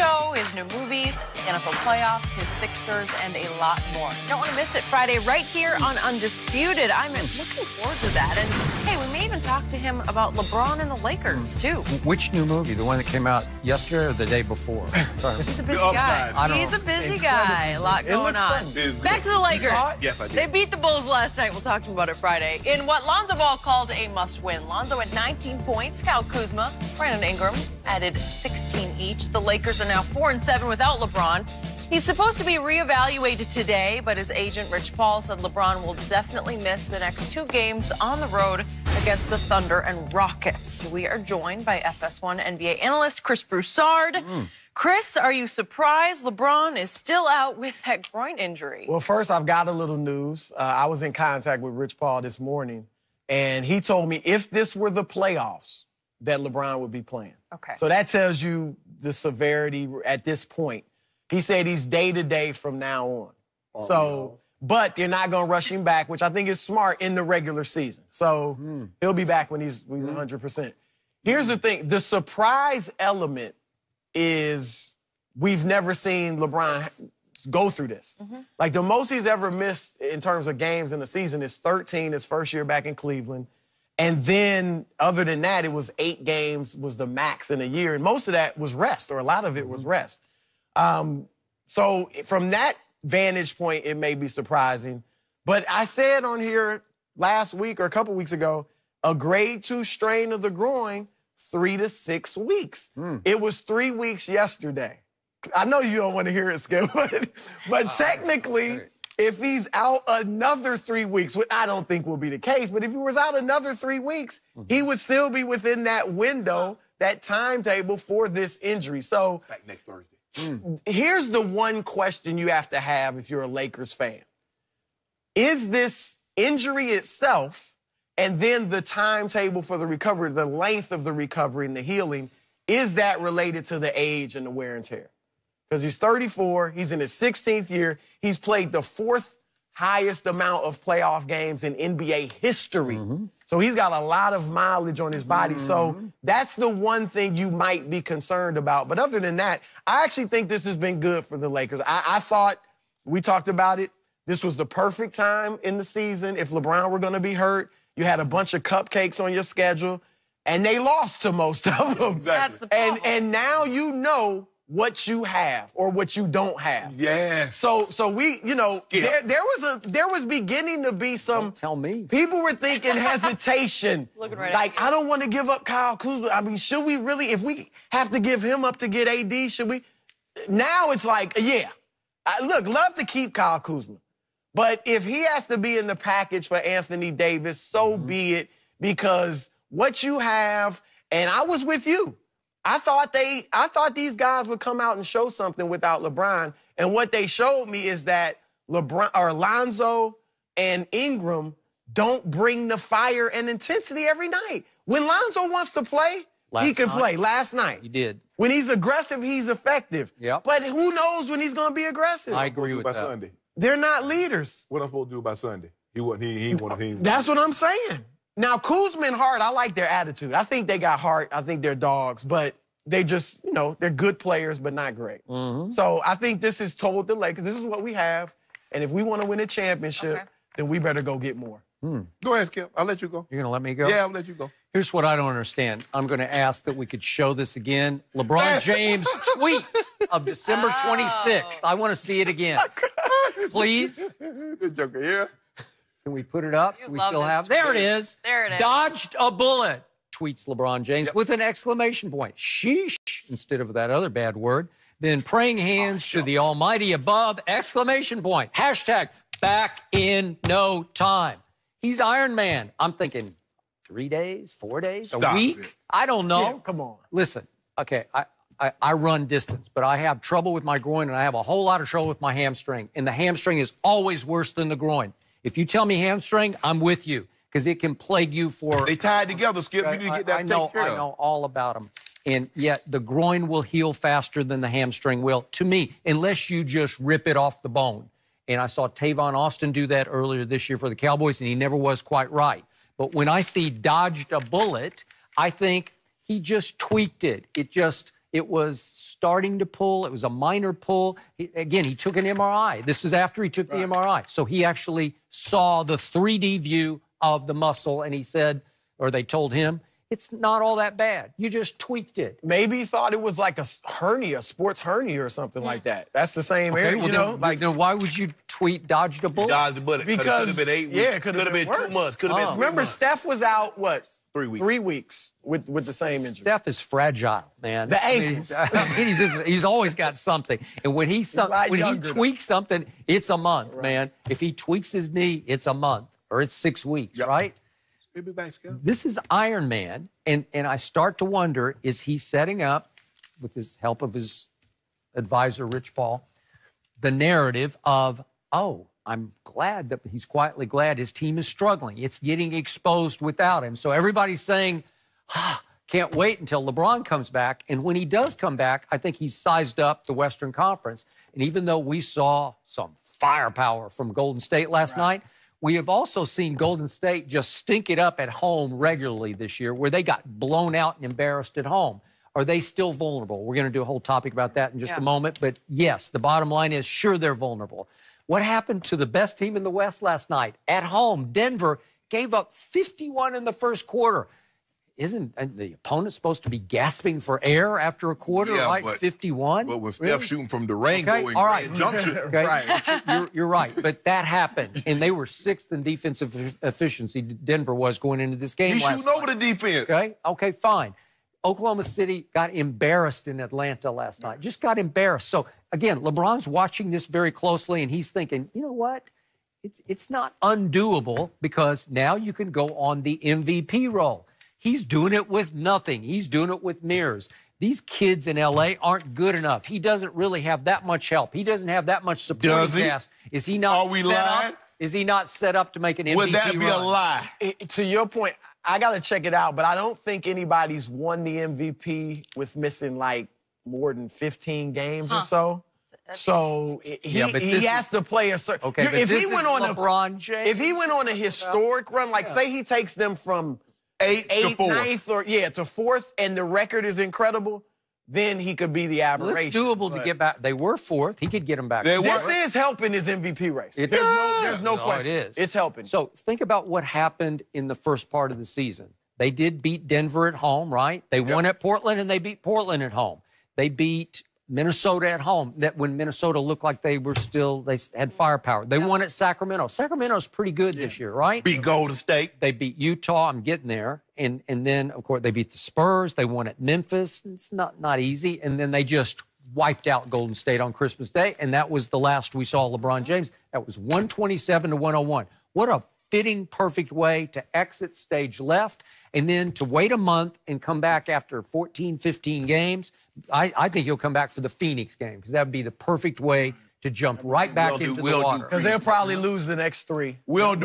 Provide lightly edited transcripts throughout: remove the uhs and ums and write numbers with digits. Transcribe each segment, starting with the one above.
show, his new movie, the NFL playoffs, his Sixers, and a lot more. You don't want to miss it Friday right here on Undisputed. I'm looking forward to that. And, hey, we may even talk to him about LeBron and the Lakers, too. Which new movie? The one that came out yesterday or the day before? He's a busy guy. He's a busy guy. A lot going on. Back to the Lakers. Yes, I did. They beat the Bulls last night. We'll talk to him about it Friday. In what Lonzo Ball called a must-win. Lonzo had 19 points. Kyle Kuzma, Brandon Ingram added 16 each. The Lakers are now 4-7 without LeBron. He's supposed to be reevaluated today, but his agent, Rich Paul, said LeBron will definitely miss the next 2 games on the road against the Thunder and Rockets. We are joined by FS1 NBA analyst Chris Broussard. Chris, are you surprised LeBron is still out with that groin injury? Well, first, I've got a little news. I was in contact with Rich Paul this morning, and he told me if this were the playoffs, that LeBron would be playing. Okay. So that tells you the severity at this point. He said he's day-to-day from now on. But they're not going to rush him back, which I think is smart in the regular season. So he'll be back when he's 100%. Here's the thing. The surprise element is we've never seen LeBron go through this. Like, the most he's ever missed in terms of games in a season is 13, his first year back in Cleveland. And then, other than that, it was 8 games was the max in a year. And most of that was rest, or a lot of it was rest. So from that vantage point, it may be surprising. But I said on here last week or a couple weeks ago, a grade 2 strain of the groin, 3 to 6 weeks. It was 3 weeks yesterday. I know you don't want to hear it, Skip, but technically, if he's out another 3 weeks, which I don't think will be the case, but if he was out another 3 weeks, he would still be within that window, that timetable for this injury. So Back next Thursday. Here's the one question you have to have if you're a Lakers fan. Is this injury itself and then the timetable for the recovery, the length of the recovery and the healing, is that related to the age and the wear and tear? Because he's 34, he's in his 16th year, he's played the 4th highest amount of playoff games in NBA history. So he's got a lot of mileage on his body. So that's the one thing you might be concerned about. But other than that, I actually think this has been good for the Lakers. I thought, we talked about it, this was the perfect time in the season. If LeBron were going to be hurt, you had a bunch of cupcakes on your schedule, and they lost to most of them. That's the problem. And now you know what you have or what you don't have. Yes. So we, you know, there was beginning to be some. Don't tell me. People were thinking hesitation. Looking right like, at you. I don't want to give up Kyle Kuzma. I mean, should we really, if we have to give him up to get AD, should we? Now it's like, yeah. Look, love to keep Kyle Kuzma. But if he has to be in the package for Anthony Davis, so be it, because what you have, and I was with you. I thought these guys would come out and show something without LeBron. And what they showed me is that Lonzo and Ingram don't bring the fire and intensity every night. When Lonzo wants to play, he can play. Last night. He did. When he's aggressive, he's effective. Yep. But who knows when he's going to be aggressive? I agree with by that. Sunday. They're not leaders. What I'm supposed to do by Sunday? He That's what I'm saying. Now, Kuzma and Hart, I like their attitude. I think they got heart. I think they're dogs, but they just, you know, they're good players, but not great. So I think this is told the Lakers, this is what we have, and if we want to win a championship, then we better go get more. Go ahead, Skip. I'll let you go. You're going to let me go? Yeah, I'll let you go. Here's what I don't understand. I'm going to ask that we could show this again. LeBron James' tweet of December 26th. I want to see it again. Please? The Joker, yeah. Can we put it up? You We love still this have. tweet. There it is. There it is. Dodged a bullet, tweets LeBron James with an exclamation point. Sheesh, instead of that other bad word. Then praying hands to the almighty above, exclamation point. Hashtag back in no time. He's Iron Man. I'm thinking 3 days, 4 days, a week? it. I don't know. Yeah, come on. Listen, okay, I run distance, but I have trouble with my groin, and I have a whole lot of trouble with my hamstring. And the hamstring is always worse than the groin. If you tell me hamstring, I'm with you, because it can plague you for... They tied together, Skip. You need to get that taken care of. I know all about them. And yet the groin will heal faster than the hamstring will, to me, unless you just rip it off the bone. And I saw Tavon Austin do that earlier this year for the Cowboys, and he never was quite right. But when I see dodged a bullet, I think he just tweaked it. It was starting to pull. It was a minor pull. He took an MRI. This is after he took the MRI. So he actually saw the 3D view of the muscle, and he said, or they told him, it's not all that bad. You just tweaked it. Maybe he thought it was like a hernia, sports hernia or something like that. That's the same area, well, then why would you tweet dodged a bullet? Dodged a bullet. Because, it could have been 8 weeks. Yeah, it could have been 2 months. Could have been 3 Remember, months. Steph was out, what? 3 weeks. 3 weeks with the same injury. Steph is fragile, man. The ankles. He's always got something. And when he tweaks something, it's a month, man. If he tweaks his knee, it's a month or it's 6 weeks, right? He'll be back, Skip. This is Iron Man, and I start to wonder, is he setting up, with his help of his advisor, Rich Paul, the narrative of, oh, I'm glad that he's quietly glad his team is struggling. It's getting exposed without him. So everybody's saying, can't wait until LeBron comes back. And when he does come back, I think he's sized up the Western Conference. And even though we saw some firepower from Golden State last night, we have also seen Golden State just stink it up at home regularly this year, where they got blown out and embarrassed at home. Are they still vulnerable? We're going to do a whole topic about that in just a moment. But yes, the bottom line is, sure, they're vulnerable. What happened to the best team in the West last night? At home, Denver gave up 51 in the first quarter. Isn't the opponent supposed to be gasping for air after a quarter, right? 51? But when Steph shooting from Durango all right. junction. You're right. But that happened. And they were 6th in defensive efficiency, Denver was, going into this game He's last shooting night. over the defense. Okay, fine. Oklahoma City got embarrassed in Atlanta last night. Just got embarrassed. So, again, LeBron's watching this very closely, and he's thinking, you know what? It's not undoable, because now you can go on the MVP role. He's doing it with nothing. He's doing it with mirrors. These kids in L.A. aren't good enough. He doesn't really have that much help. He doesn't have that much supporting cast. Is he not set up? Is he not set up to make an MVP Would that be run? a lie? To your point, I got to check it out, but I don't think anybody's won the MVP with missing like more than 15 games or so. So he has to play a certain. Okay, but if this he went is on LeBron James. If he went on a historic run, like say he takes them from 8th to 9th or to 4th, and the record is incredible, then he could be the aberration. Well, it's doable to get back. They were 4th. He could get them back. This is helping his MVP race. There's no question. It is. It's helping. So think about what happened in the first part of the season. They did beat Denver at home, right? They won at Portland, and they beat Portland at home. They beat Minnesota at home. That when Minnesota looked like they had firepower. They won at Sacramento. Sacramento's pretty good this year, right? Beat Golden State. They beat Utah. I'm getting there. And then, of course, they beat the Spurs. They won at Memphis. It's not easy. And then they just wiped out Golden State on Christmas Day. And that was the last we saw LeBron James. That was 127 to 101. What a fitting, perfect way to exit stage left, and then to wait a month and come back after 14, 15 games. I think he'll come back for the Phoenix game, because that would be the perfect way to jump right back into the water. Because they'll probably lose the next 3. We don't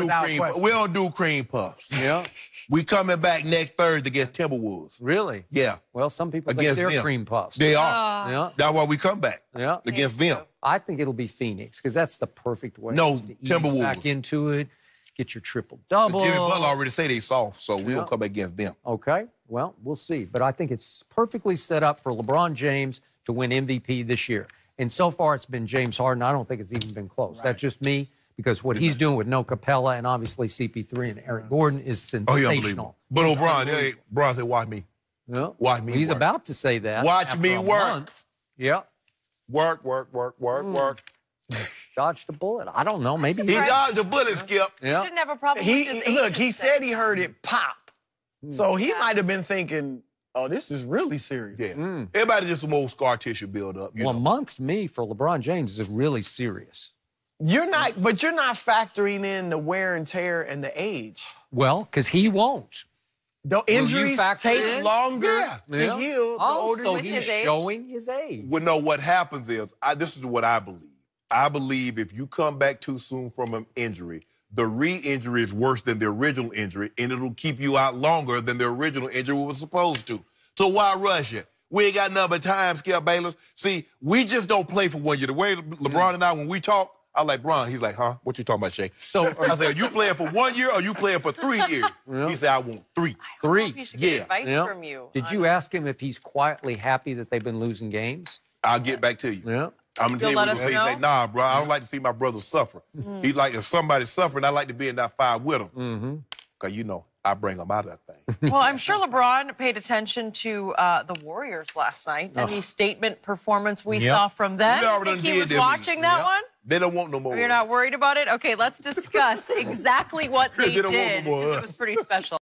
do cream puffs. Yeah. We coming back next Thursday against Timberwolves. Really? Yeah. Well, some people think they're cream puffs. They are. Yeah. That's why we come back against them. I think it'll be Phoenix, because that's the perfect way to ease Timberwolves back into it. Get your triple-double. Jimmy Butler already say they soft, so we'll come back against them. Okay, well, we'll see. But I think it's perfectly set up for LeBron James to win MVP this year. And so far, it's been James Harden. I don't think it's even been close. That's just me, because what he's doing with No Capella and obviously CP3 and Eric Gordon is sensational. But LeBron, LeBron said, watch me. Yeah. Watch me He's work. about to say that. Watch me work. Month. Yeah. Work. Dodged a bullet. I don't know. Maybe he dodged a bullet, Skip. Yeah. He didn't have a problem with his agent he said he heard it pop. So he might have been thinking, oh, this is really serious. Yeah. Everybody just some old scar tissue build up. A month to me for LeBron James is really serious. But you're not factoring in the wear and tear and the age. Well, because he won't. The injuries take longer to heal. So he's showing his age. Well, no, what happens is, this is what I believe. I believe if you come back too soon from an injury, the re-injury is worse than the original injury, and it'll keep you out longer than the original injury was supposed to. So why rush it? We ain't got nothing but time, Skip Bayless. See, we just don't play for 1 year. The way LeBron and I, when we talk, I like, Bron. He's like, huh? What you talking about, Shay? So I said, are you playing for 1 year or you playing for 3 years? Yeah. He said, I want 3. I don't know if Three. you should get Yeah. advice Yeah. from you. Did you ask him if he's quietly happy that they've been losing games? I'll get back to you. Yeah. I'm gonna tell you You'll what let he's us say. He's like, know? nah, bro, I don't like to see my brother suffer. He's like, if somebody's suffering, I like to be in that fire with him. Mm-hmm. Because, you know, I bring him out of that thing. Well, I'm sure LeBron paid attention to the Warriors last night and the statement performance we Yep. saw from them. We You already think he did was that, watching that Yep. one? They don't want no more. Or you're not worried about it? Okay, let's discuss exactly what they They don't want no did, more because it us. was pretty special.